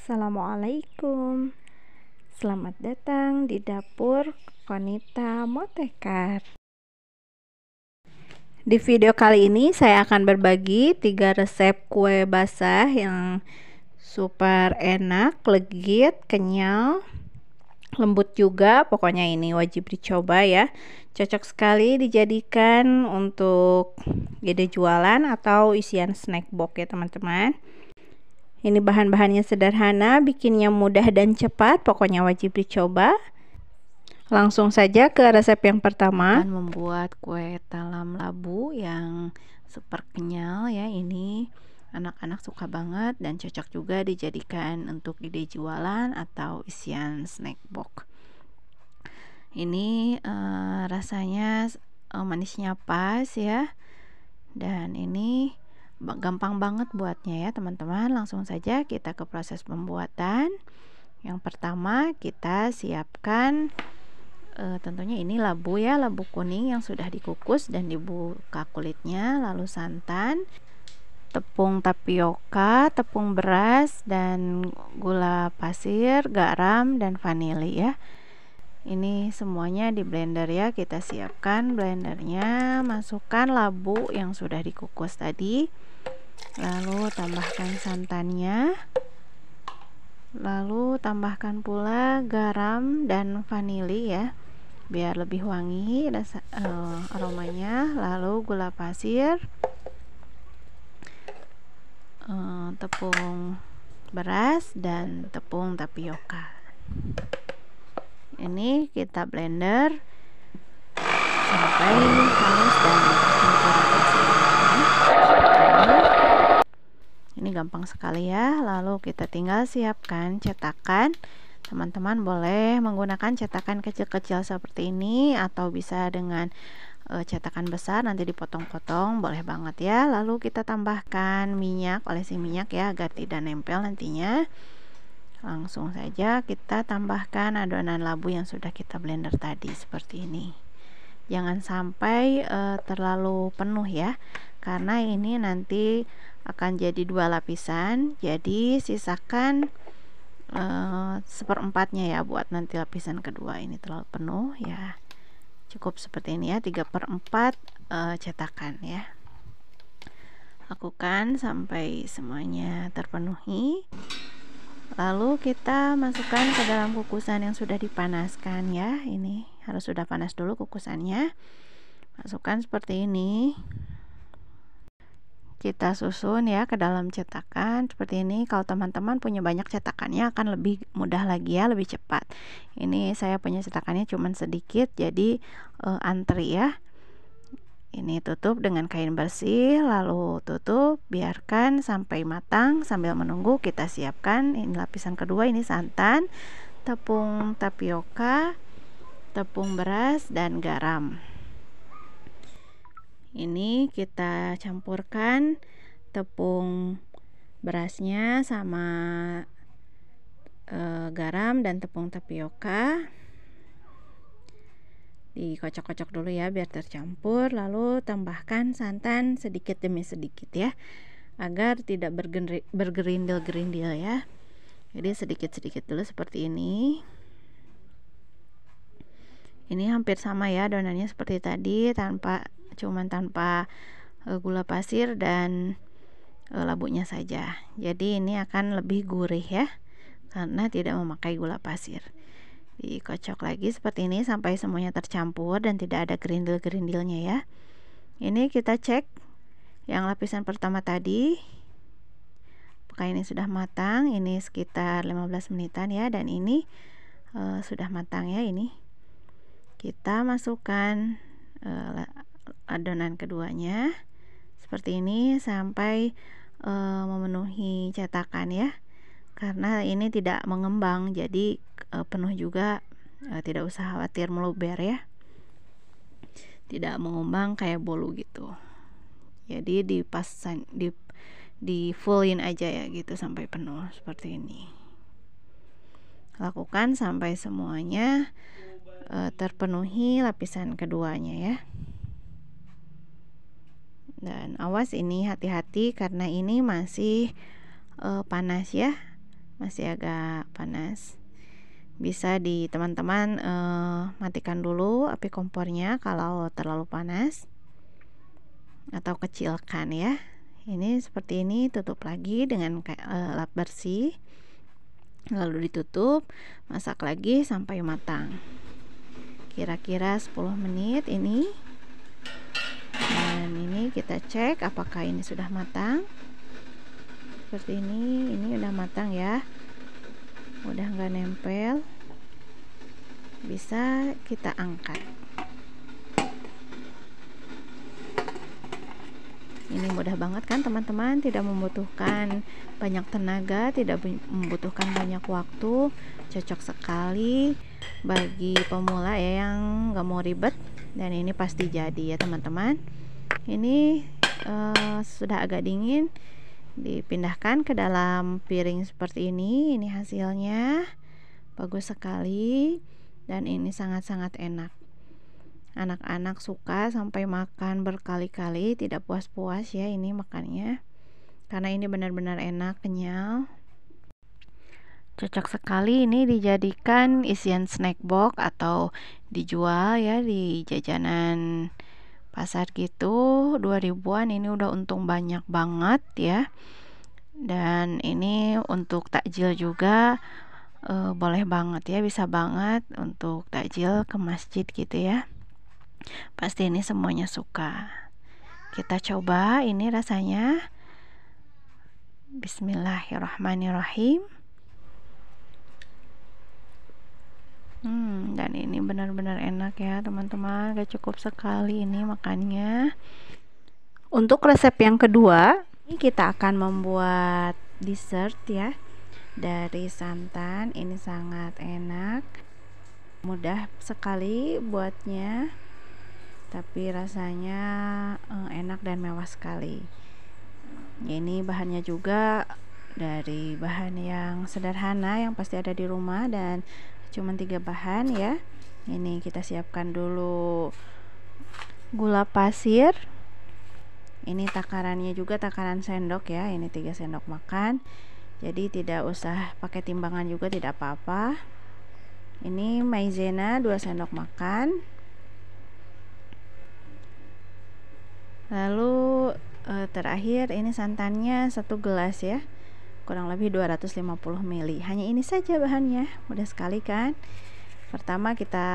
Assalamualaikum. Selamat datang di dapur Konita Motekar. Di video kali ini saya akan berbagi 3 resep kue basah yang super enak, legit, kenyal, lembut juga. Pokoknya ini wajib dicoba ya. Cocok sekali dijadikan untuk ide jualan atau isian snack box ya teman-teman. Ini bahan-bahannya sederhana, bikinnya mudah dan cepat, pokoknya wajib dicoba. Langsung saja ke resep yang pertama. Akan membuat kue talam labu yang super kenyal ya. Ini anak-anak suka banget dan cocok juga dijadikan untuk ide jualan atau isian snack box. Ini rasanya manisnya pas ya. Dan ini gampang banget buatnya ya teman-teman. Langsung saja kita ke proses pembuatan. Yang pertama kita siapkan tentunya ini labu ya, labu kuning yang sudah dikukus dan dibuka kulitnya, lalu santan, tepung tapioka, tepung beras, dan gula pasir, garam, dan vanili ya. Ini semuanya di blender ya. Kita siapkan blendernya, masukkan labu yang sudah dikukus tadi, lalu tambahkan santannya, lalu tambahkan pula garam dan vanili ya, biar lebih wangi aromanya, lalu gula pasir, tepung beras, dan tepung tapioka. Ini kita blender sampai halus dan campur rata semuanya. Ini gampang sekali ya. Lalu kita tinggal siapkan cetakan. Teman-teman boleh menggunakan cetakan kecil-kecil seperti ini atau bisa dengan cetakan besar, nanti dipotong-potong, boleh banget ya. Lalu kita tambahkan minyak, olesi minyak ya agar tidak nempel nantinya. Langsung saja kita tambahkan adonan labu yang sudah kita blender tadi seperti ini. Jangan sampai terlalu penuh ya, karena ini nanti akan jadi 2 lapisan. Jadi sisakan 1/4-nya ya buat nanti lapisan kedua. Ini terlalu penuh ya, cukup seperti ini ya, 3/4 cetakan ya. Lakukan sampai semuanya terpenuhi. Lalu kita masukkan ke dalam kukusan yang sudah dipanaskan ya. Ini harus sudah panas dulu kukusannya. Masukkan seperti ini. Kita susun ya ke dalam cetakan seperti ini. Kalau teman-teman punya banyak cetakannya akan lebih mudah lagi ya, lebih cepat. Ini saya punya cetakannya cuman sedikit, jadi antri ya. Ini tutup dengan kain bersih, lalu tutup, biarkan sampai matang. Sambil menunggu kita siapkan ini lapisan kedua. Ini santan, tepung tapioka, tepung beras, dan garam. Ini kita campurkan tepung berasnya sama garam dan tepung tapioka. Dikocok-kocok dulu ya biar tercampur, lalu tambahkan santan sedikit demi sedikit ya, agar tidak bergerindil-gerindil ya. Jadi sedikit-sedikit dulu seperti ini. Ini hampir sama ya adonannya seperti tadi, tanpa gula pasir dan labunya saja. Jadi ini akan lebih gurih ya, karena tidak memakai gula pasir. Dikocok lagi seperti ini sampai semuanya tercampur dan tidak ada gerindil-gerindilnya ya. Ini kita cek yang lapisan pertama tadi, apakah ini sudah matang. Ini sekitar 15 menitan ya, dan ini sudah matang ya. Ini kita masukkan adonan keduanya seperti ini sampai memenuhi cetakan ya, karena ini tidak mengembang, jadi penuh juga, tidak usah khawatir meluber ya, tidak mengembang kayak bolu gitu. Jadi di fullin aja ya gitu sampai penuh seperti ini. Lakukan sampai semuanya terpenuhi lapisan keduanya ya. Dan awas ini hati-hati karena ini masih panas ya. masih agak panas. Bisa di teman-teman matikan dulu api kompornya kalau terlalu panas, atau kecilkan ya. Ini seperti ini, tutup lagi dengan lap bersih, lalu ditutup, masak lagi sampai matang, kira-kira 10 menit ini. Dan ini kita cek apakah ini sudah matang. Seperti ini udah matang ya, udah nggak nempel, bisa kita angkat. Ini mudah banget kan teman-teman, tidak membutuhkan banyak tenaga, tidak membutuhkan banyak waktu, cocok sekali bagi pemula ya yang nggak mau ribet. Dan ini pasti jadi ya teman-teman. Ini sudah agak dingin, dipindahkan ke dalam piring seperti ini. Ini hasilnya bagus sekali dan ini sangat-sangat enak. Anak-anak suka sampai makan berkali-kali, tidak puas-puas ya ini makannya, karena ini benar-benar enak, kenyal. Cocok sekali ini dijadikan isian snack box atau dijual ya di jajanan pasar gitu. 2000-an ini udah untung banyak banget ya. Dan ini untuk takjil juga boleh banget ya, bisa banget untuk takjil ke masjid gitu ya. Pasti ini semuanya suka. Kita coba ini rasanya. Bismillahirrahmanirrahim. Dan ini benar-benar enak ya teman-teman, gak cukup sekali ini makannya. Untuk resep yang kedua, ini kita akan membuat dessert ya dari santan. Ini sangat enak, mudah sekali buatnya, tapi rasanya enak dan mewah sekali. Ini bahannya juga dari bahan yang sederhana yang pasti ada di rumah dan cuma 3 bahan ya. Ini kita siapkan dulu gula pasir. Ini takarannya juga takaran sendok ya, ini 3 sendok makan, jadi tidak usah pakai timbangan juga, tidak apa-apa. Ini maizena 2 sendok makan. Lalu terakhir ini santannya 1 gelas ya, kurang lebih 250 ml. Hanya ini saja bahannya, mudah sekali kan. Pertama kita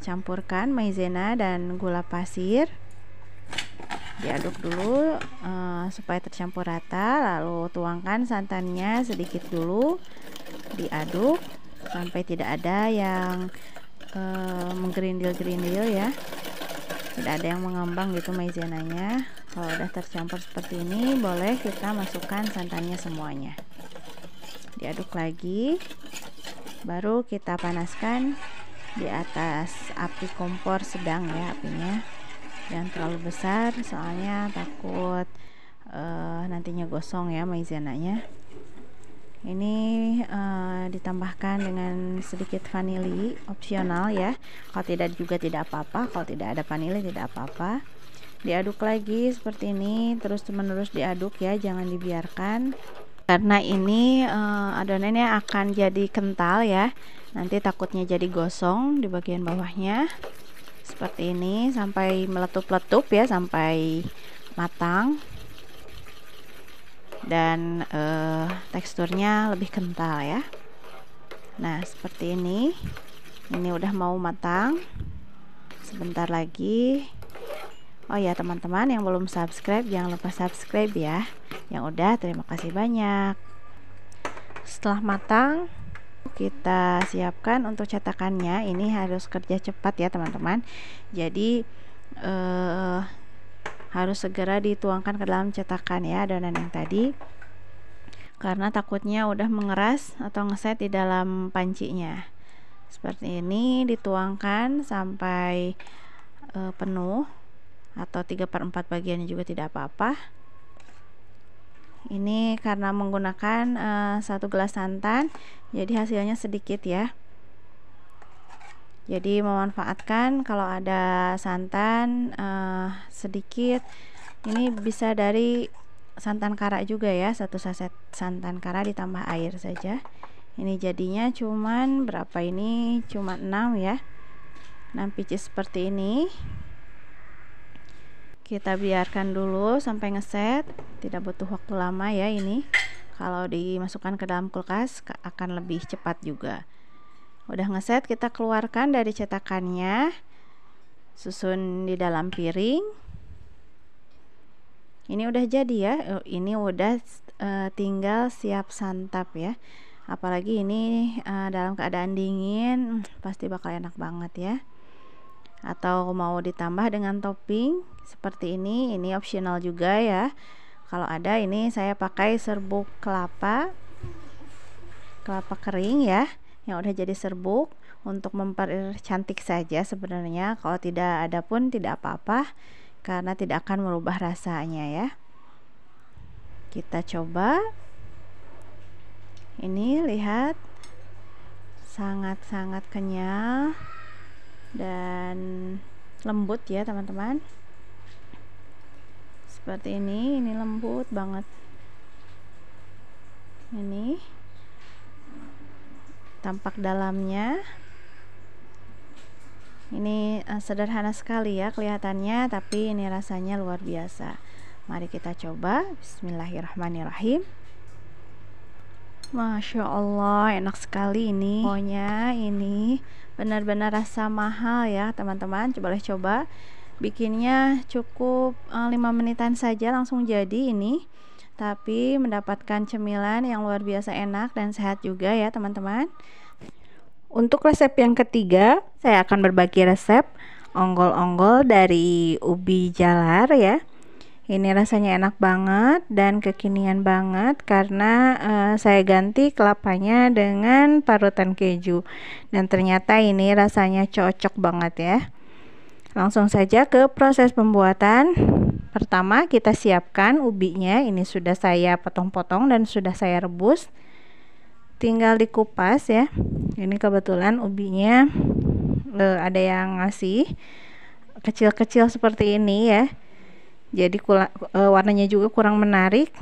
campurkan maizena dan gula pasir, diaduk dulu supaya tercampur rata, lalu tuangkan santannya sedikit dulu, diaduk sampai tidak ada yang menggerindil-gerindil ya, tidak ada yang mengambang gitu maizenanya. Kalau udah tercampur seperti ini, boleh kita masukkan santannya semuanya, diaduk lagi, baru kita panaskan di atas api kompor sedang ya, apinya jangan terlalu besar soalnya takut nantinya gosong ya maizenanya. Ini ditambahkan dengan sedikit vanili, opsional ya, kalau tidak juga tidak apa-apa, kalau tidak ada vanili tidak apa-apa. Diaduk lagi seperti ini, terus menerus diaduk ya, jangan dibiarkan, karena ini adonannya akan jadi kental ya, nanti takutnya jadi gosong di bagian bawahnya. Seperti ini sampai meletup-letup ya, sampai matang dan teksturnya lebih kental ya. Nah seperti ini udah mau matang, sebentar lagi. Oh ya teman-teman yang belum subscribe, jangan lupa subscribe ya. Yang udah, terima kasih banyak. Setelah matang, kita siapkan untuk cetakannya. Ini harus kerja cepat ya teman-teman, jadi harus segera dituangkan ke dalam cetakan ya adonan yang tadi, karena takutnya udah mengeras atau ngeset di dalam pancinya. Seperti ini dituangkan sampai penuh, atau 3/4 bagiannya juga tidak apa-apa. Ini karena menggunakan 1 gelas santan, jadi hasilnya sedikit ya. Jadi memanfaatkan kalau ada santan sedikit. Ini bisa dari santan kara juga ya, 1 saset santan kara ditambah air saja. Ini jadinya cuman berapa ini? Cuma 6 ya. 6 pieces seperti ini. Kita biarkan dulu sampai ngeset, tidak butuh waktu lama ya ini. Kalau dimasukkan ke dalam kulkas akan lebih cepat juga. Udah ngeset, kita keluarkan dari cetakannya, susun di dalam piring. Ini udah jadi ya, ini udah tinggal siap santap ya. Apalagi ini dalam keadaan dingin, pasti bakal enak banget ya. Atau mau ditambah dengan topping seperti ini opsional juga ya. Kalau ada, ini saya pakai serbuk kelapa kering ya, yang udah jadi serbuk untuk mempercantik saja sebenarnya. Kalau tidak ada pun tidak apa-apa, karena tidak akan merubah rasanya ya. Kita coba. Ini lihat, sangat-sangat kenyal dan lembut ya teman-teman. Seperti ini lembut banget. Ini tampak dalamnya. Ini sederhana sekali ya kelihatannya, tapi ini rasanya luar biasa. Mari kita coba. Bismillahirrahmanirrahim. Masya Allah, enak sekali ini. Pokoknya ini benar-benar rasa mahal ya teman-teman. Boleh coba. Bikinnya cukup 5 menitan saja langsung jadi ini. Tapi mendapatkan cemilan yang luar biasa enak dan sehat juga ya teman-teman. Untuk resep yang ketiga, saya akan berbagi resep onggol-onggol dari ubi jalar ya. Ini rasanya enak banget dan kekinian banget karena saya ganti kelapanya dengan parutan keju. Dan ternyata ini rasanya cocok banget ya. Langsung saja ke proses pembuatan. Pertama, kita siapkan ubinya. Ini sudah saya potong-potong dan sudah saya rebus. Tinggal dikupas ya. Ini kebetulan ubinya ada yang ngasih kecil-kecil seperti ini ya. Jadi warnanya juga kurang menarik.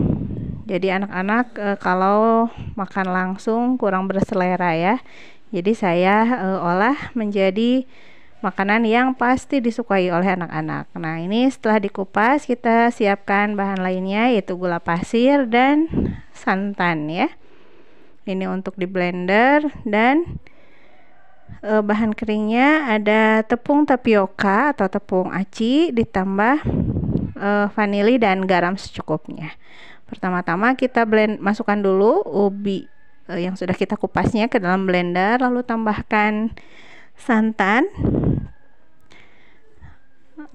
Jadi anak-anak kalau makan langsung kurang berselera ya. Jadi saya olah menjadi makanan yang pasti disukai oleh anak-anak. Nah, ini setelah dikupas, kita siapkan bahan lainnya, yaitu gula pasir dan santan ya. Ini untuk di blender. Dan bahan keringnya ada tepung tapioka atau tepung aci ditambah vanili dan garam secukupnya. Pertama-tama kita masukkan dulu ubi yang sudah kita kupasnya ke dalam blender, lalu tambahkan santan,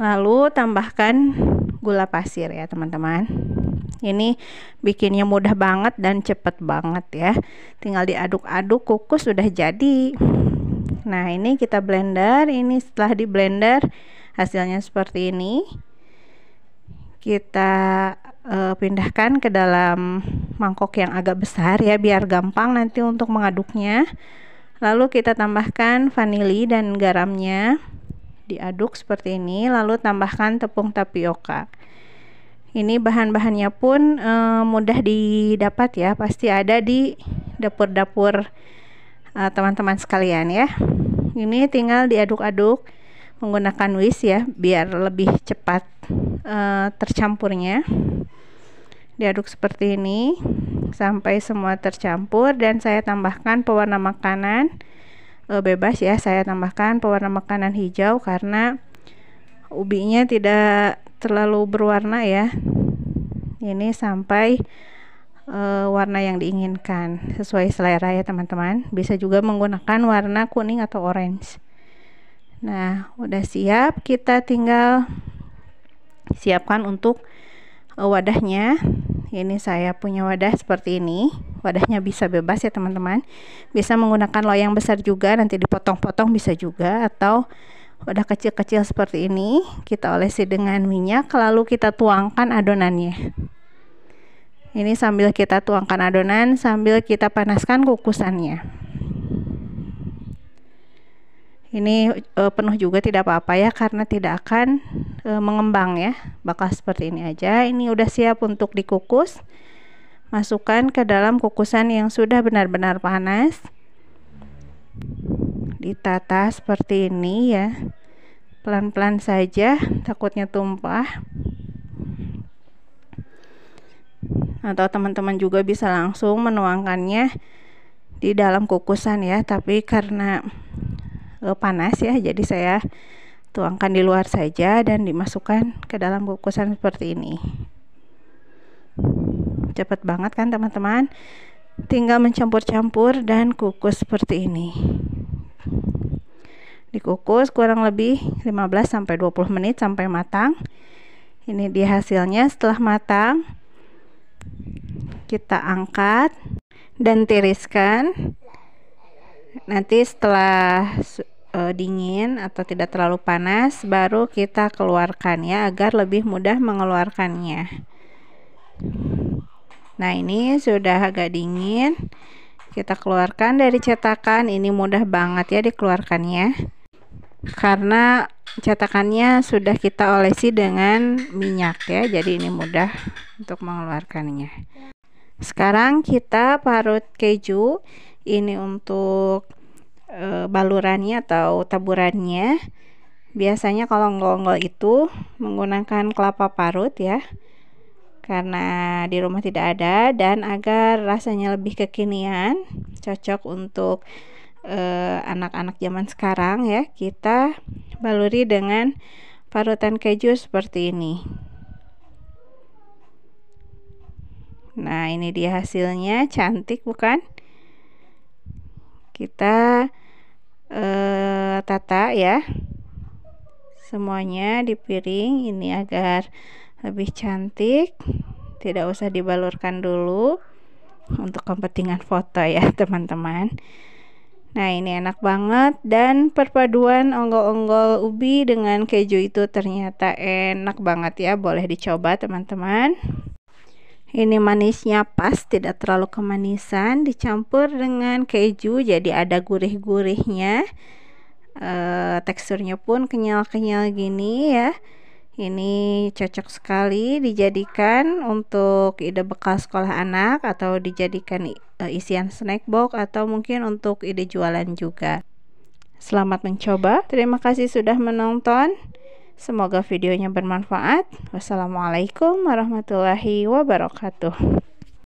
lalu tambahkan gula pasir ya teman-teman. Ini bikinnya mudah banget dan cepet banget ya, tinggal diaduk-aduk, kukus, sudah jadi. Nah, ini kita blender. Ini setelah di blender hasilnya seperti ini. Kita pindahkan ke dalam mangkok yang agak besar ya, biar gampang nanti untuk mengaduknya. Lalu kita tambahkan vanili dan garamnya, diaduk seperti ini, lalu tambahkan tepung tapioka. Ini bahan-bahannya pun mudah didapat ya, pasti ada di dapur-dapur teman-teman sekalian ya. Ini tinggal diaduk-aduk menggunakan whisk ya, biar lebih cepat tercampurnya. Diaduk seperti ini sampai semua tercampur, dan saya tambahkan pewarna makanan bebas ya. Saya tambahkan pewarna makanan hijau karena ubinya tidak terlalu berwarna ya. Ini sampai warna yang diinginkan sesuai selera ya teman-teman. Bisa juga menggunakan warna kuning atau orange. Nah, udah siap, kita tinggal siapkan untuk wadahnya. Ini saya punya wadah seperti ini. Wadahnya bisa bebas ya teman-teman. Bisa menggunakan loyang besar juga, nanti dipotong-potong bisa juga, atau wadah kecil-kecil seperti ini. Kita olesi dengan minyak, lalu kita tuangkan adonannya. Ini sambil kita tuangkan adonan, sambil kita panaskan kukusannya. Ini penuh juga tidak apa-apa ya, karena tidak akan mengembang ya, bakal seperti ini aja. Ini udah siap untuk dikukus. Masukkan ke dalam kukusan yang sudah benar-benar panas, ditata seperti ini ya, pelan-pelan saja, takutnya tumpah. Atau teman-teman juga bisa langsung menuangkannya di dalam kukusan ya, tapi karena panas ya, jadi saya tuangkan di luar saja dan dimasukkan ke dalam kukusan seperti ini. Cepet banget kan teman-teman, tinggal mencampur-campur dan kukus seperti ini. Dikukus kurang lebih 15-20 menit sampai matang. Ini dia hasilnya setelah matang. Kita angkat dan tiriskan. Nanti setelah dingin atau tidak terlalu panas, baru kita keluarkan ya, agar lebih mudah mengeluarkannya. Nah, ini sudah agak dingin, kita keluarkan dari cetakan. Ini mudah banget ya dikeluarkannya, karena cetakannya sudah kita olesi dengan minyak ya, jadi ini mudah untuk mengeluarkannya. Sekarang kita parut keju. Ini untuk balurannya atau taburannya. Biasanya kalau onggol-onggol itu menggunakan kelapa parut ya, karena di rumah tidak ada, dan agar rasanya lebih kekinian, cocok untuk anak-anak zaman sekarang ya, kita baluri dengan parutan keju seperti ini. Nah, ini dia hasilnya, cantik bukan? Kita tata ya semuanya di piring ini agar lebih cantik, tidak usah dibalurkan dulu untuk kepentingan foto ya teman-teman. Nah, ini enak banget, dan perpaduan onggol-onggol ubi dengan keju itu ternyata enak banget ya, boleh dicoba teman-teman. Ini manisnya pas, tidak terlalu kemanisan, dicampur dengan keju jadi ada gurih-gurihnya. Teksturnya pun kenyal-kenyal gini ya. Ini cocok sekali dijadikan untuk ide bekal sekolah anak, atau dijadikan isian snack box, atau mungkin untuk ide jualan juga. Selamat mencoba. Terima kasih sudah menonton. Semoga videonya bermanfaat. Wassalamualaikum warahmatullahi wabarakatuh.